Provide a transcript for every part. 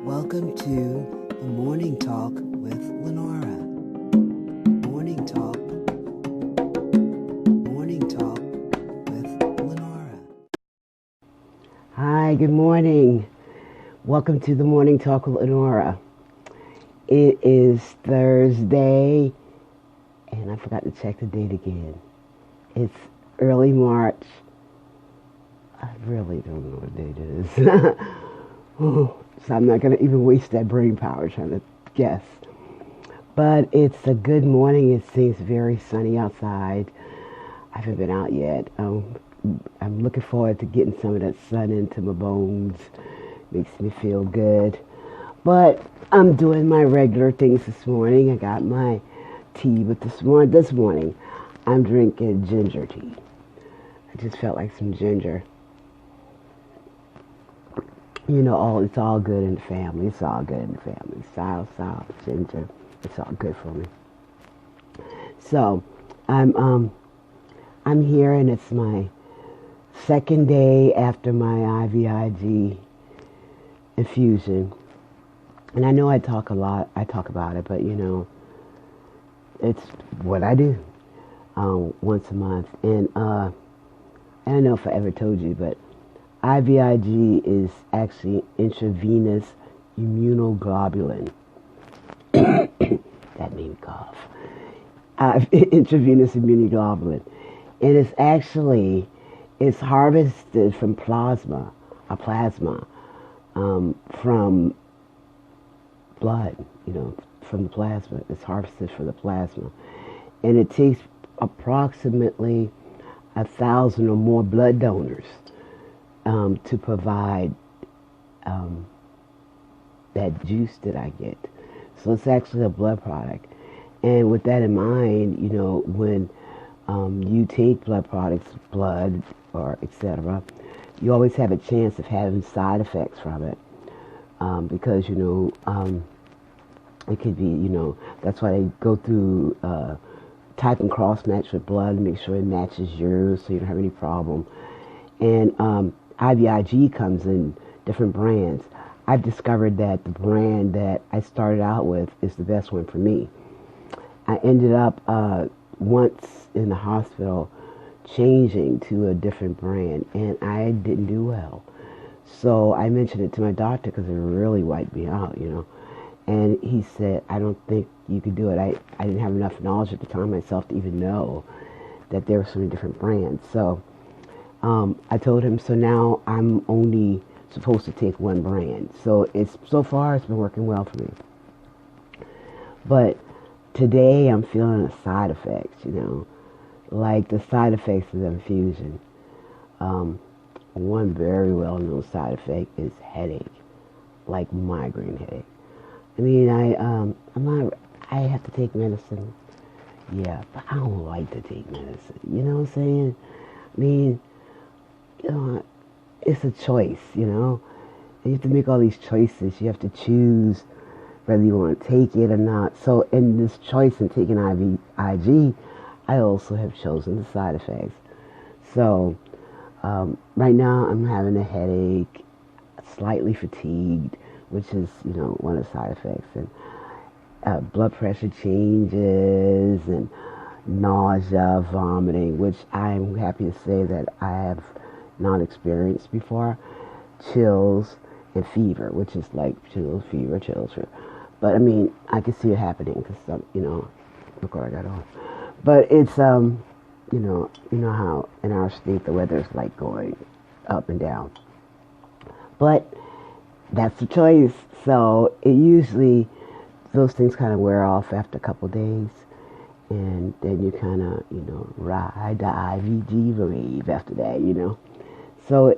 Welcome to the Morning Talk with LENORA. Morning Talk. Morning Talk with LENORA. Hi, good morning. Welcome to the Morning Talk with LENORA. It is Thursday, and I forgot to check the date again. It's early March. I really don't know what date it is. So I'm not going to even waste that brain power trying to guess. But it's a good morning. It seems very sunny outside. I haven't been out yet. I'm looking forward to getting some of that sun into my bones. Makes me feel good. But I'm doing my regular things this morning. I got my tea, but this morning I'm drinking ginger tea. I just felt like some ginger. You know, it's all good in the family. It's all good in the family. Salt, ginger. It's all good for me. So, I'm here, and it's my second day after my IVIG infusion. And I know I talk about it, but you know, it's what I do once a month. And I don't know if I ever told you, but IVIG is actually intravenous immunoglobulin. That made me cough. Intravenous immunoglobulin. And it's harvested from plasma from blood, from the plasma. It's harvested from the plasma. And it takes approximately 1,000 or more blood donors to provide that juice that I get. So it's actually a blood product. And with that in mind, when you take blood products, blood or etc., you always have a chance of having side effects from it. Because, it could be, that's why they go through type and cross match with blood and make sure it matches yours so you don't have any problem. And IVIG comes in different brands. I've discovered that the brand that I started out with is the best one for me. I ended up once in the hospital changing to a different brand, and I didn't do well. So I mentioned it to my doctor because it really wiped me out, And he said, I don't think you could do it. I didn't have enough knowledge at the time myself to even know that there were so many different brands. So I told him, so now I'm only supposed to take one brand. So far it's been working well for me. But today I'm feeling the side effects, like the side effects of the infusion. One very well-known side effect is headache, like migraine headache. I mean, I have to take medicine. Yeah, but I don't like to take medicine. You know what I'm saying? I mean, it's a choice, And you have to make all these choices. You have to choose whether you want to take it or not. So in this choice in taking IVIG, I also have chosen the side effects. So right now I'm having a headache, slightly fatigued, which is, one of the side effects. And blood pressure changes and nausea, vomiting, which I'm happy to say that I have not experienced before. Chills and fever, which is like chills, fever. But I mean, I can see it happening because, look where I got on. But it's, you know how in our state the weather is like going up and down. But that's the choice. So it usually, those things kind of wear off after a couple days. And then you kind of, ride the IVG wave after that, So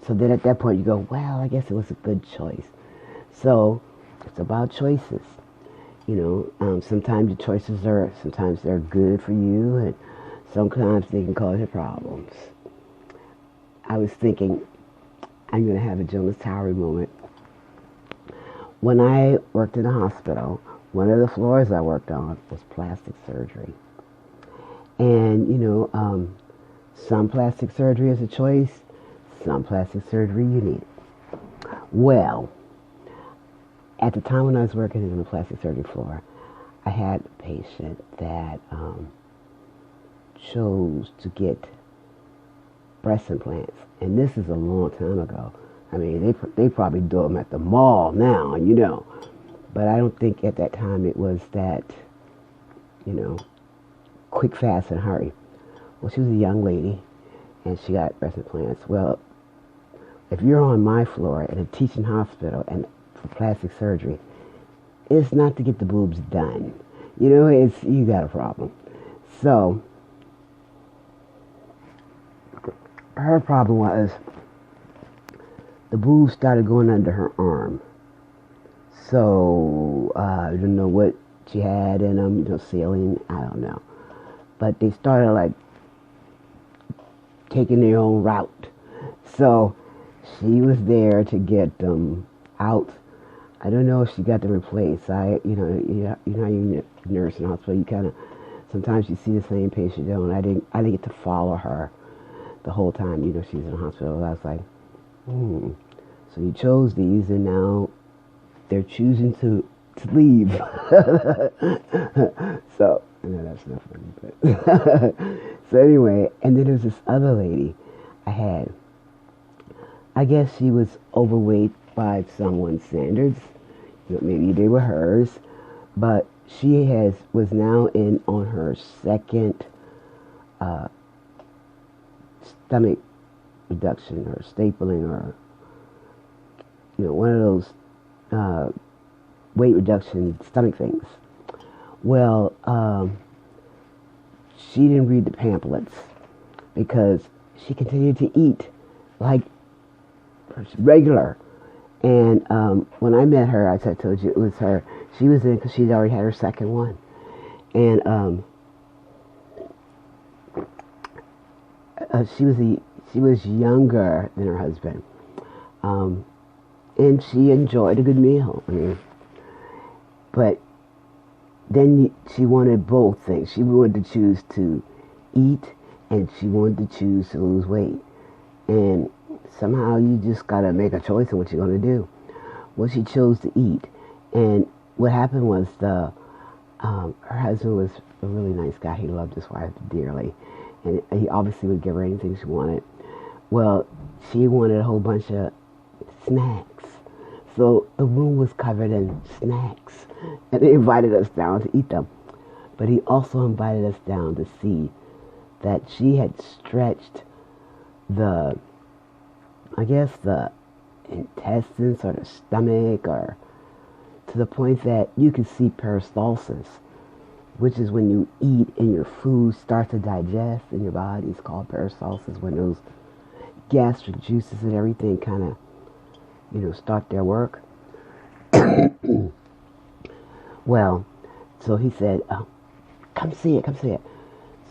then at that point you go, well, I guess it was a good choice. So it's about choices. Sometimes your choices sometimes they're good for you, and sometimes they can cause you problems. I was thinking, I'm going to have a Jonas Towery moment. When I worked in a hospital, one of the floors I worked on was plastic surgery. And, some plastic surgery is a choice, some plastic surgery you need. Well, at the time when I was working in the plastic surgery floor, I had a patient that chose to get breast implants, and this is a long time ago. I mean, they probably do them at the mall now, you know, but I don't think at that time it was that, you know, quick, fast, and hurry. Well, she was a young lady, and she got breast implants. Well, if you're on my floor at a teaching hospital and for plastic surgery, it's not to get the boobs done. You know, you got a problem. So her problem was the boobs started going under her arm. So I don't know what she had in them, you know, saline, I don't know. But they started like taking their own route. So she was there to get them out. I don't know if she got them replaced. You know how you nurse in hospital, you kind of, sometimes you see the same patient, you know, and I didn't get to follow her the whole time, you know, she was in the hospital. I was like, So you chose these, and now they're choosing to leave. So, I know that's not funny, but so anyway, and then there's this other lady I had. I guess she was overweight by someone's standards. You know, maybe they were hers, but she was now on her second stomach reduction or stapling, or you know, one of those weight reduction stomach things. Well, she didn't read the pamphlets because she continued to eat like regular. And when I met her, as I told you, it was her. She was in because she'd already had her second one, and she was younger than her husband, and she enjoyed a good meal. I mean, but then she wanted both things. She wanted to choose to eat, and she wanted to choose to lose weight. And somehow you just got to make a choice in what you're going to do. Well, she chose to eat. And what happened was her husband was a really nice guy. He loved his wife dearly. And he obviously would give her anything she wanted. Well, she wanted a whole bunch of snacks. So the room was covered in snacks. And they invited us down to eat them. But he also invited us down to see that she had stretched the intestines or the stomach, or to the point that you could see peristalsis, which is when you eat and your food starts to digest in your body. It's called peristalsis, when those gastric juices and everything kind of, you know, start their work. Well, so he said, come see it.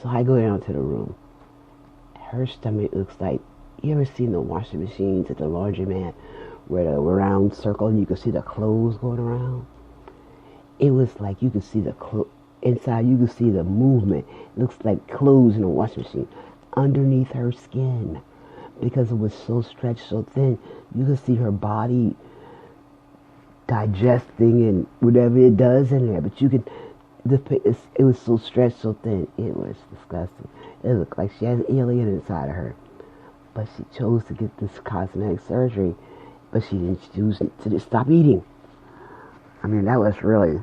So I go down to the room. Her stomach looks like, you ever seen the washing machines at the laundromat where the round circle and you can see the clothes going around? It was like you could see the inside, you could see the movement. It looks like clothes in a washing machine underneath her skin, because it was so stretched, so thin. You could see her body digesting and whatever it does in there, but you could, it was so stretched, so thin. It was disgusting. It looked like she had an alien inside of her. But she chose to get this cosmetic surgery, but she didn't choose to just stop eating. I mean, that was really,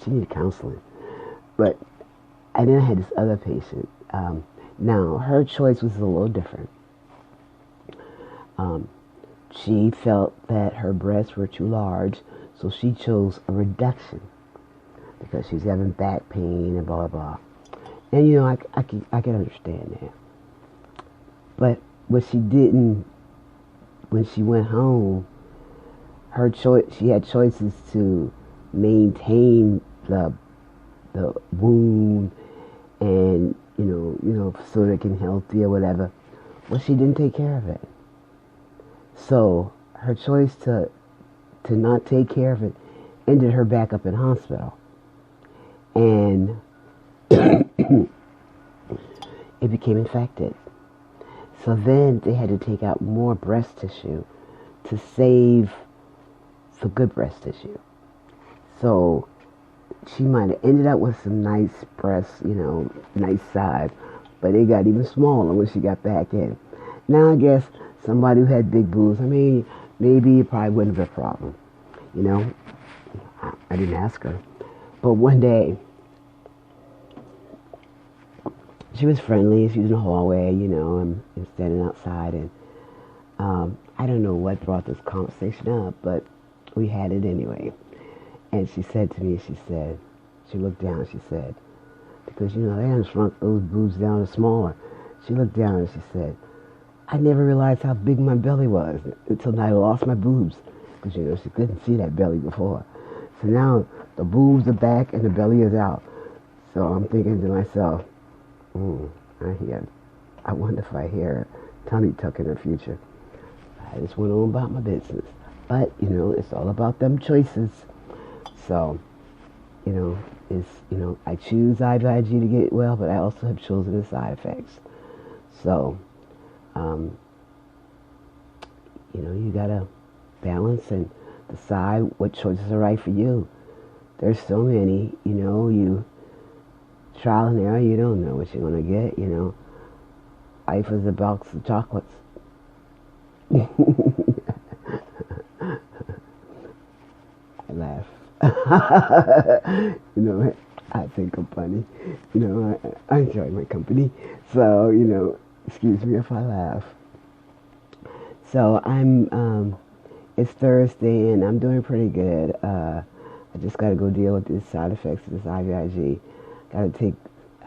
she needed counseling. But, and then I had this other patient. Now, her choice was a little different. She felt that her breasts were too large, so she chose a reduction because she was having back pain and blah, blah, blah. And, you know, I can understand that. But what she didn't, when she went home, her choice, she had choices to maintain the wound and, you know, so that it can healthy or whatever. Well, she didn't take care of it. So her choice to not take care of it ended her back up in hospital. And it became infected. So then they had to take out more breast tissue to save for good breast tissue. So she might have ended up with some nice breasts, nice size, but it got even smaller when she got back in. Now I guess somebody who had big boobs, maybe it probably wouldn't have been a problem. I didn't ask her. But one day, she was friendly. She was in the hallway, and standing outside. And I don't know what brought this conversation up, but we had it anyway. And she said to me, she looked down, she said, because, they hadn't shrunk those boobs down to smaller. She looked down and she said, I never realized how big my belly was until I lost my boobs. Because, she couldn't see that belly before. So now the boobs are back and the belly is out. So I'm thinking to myself, I wonder if I hear a tummy tuck in the future. I just went on about my business. But, it's all about them choices. So, I choose IVIG to get well, but I also have chosen the side effects. So, you gotta balance and decide what choices are right for you. There's so many, you trial and error, you don't know what you're gonna get, Life is a box of chocolates. I laugh. I think I'm funny. I enjoy my company. So, excuse me if I laugh. So it's Thursday and I'm doing pretty good. I just got to go deal with the side effects of this IVIG. I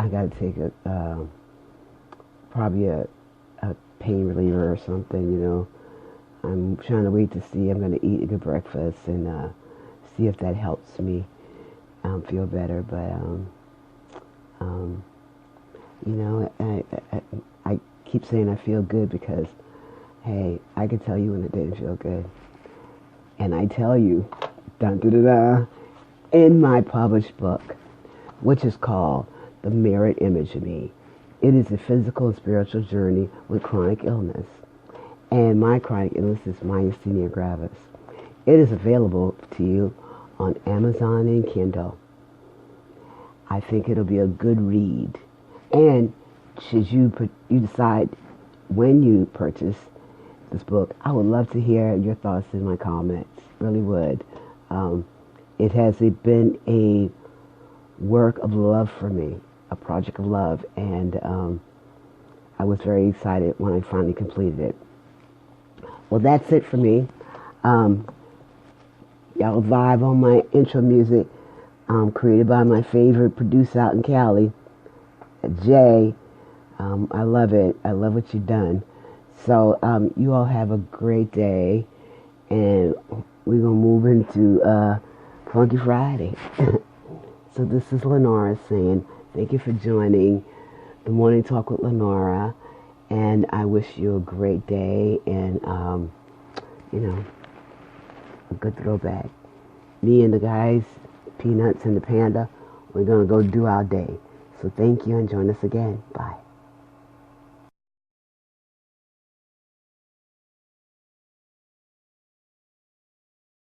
got to take probably a pain reliever or something, I'm trying to wait to see. I'm going to eat a good breakfast and see if that helps me feel better. But, I keep saying I feel good because, hey, I could tell you when it didn't feel good. And I tell you, in my published book, which is called The Mirror Image of Me. It is a physical and spiritual journey with chronic illness. And my chronic illness is myasthenia gravis. It is available to you on Amazon and Kindle. I think it'll be a good read. And should you decide when you purchase this book, I would love to hear your thoughts in my comments. Really would. It has been a work of love for me, a project of love, and I was very excited when I finally completed it. Well, that's it for me. Y'all vibe on my intro music, created by my favorite producer out in Cali, Jay. I love it. I love what you've done. So you all have a great day, and we're going to move into Funky Friday. So this is LENORA saying thank you for joining the Morning Talk with LENORA, and I wish you a great day and, a good throwback. Me and the guys, Peanuts and the Panda, we're going to go do our day. So thank you and join us again. Bye.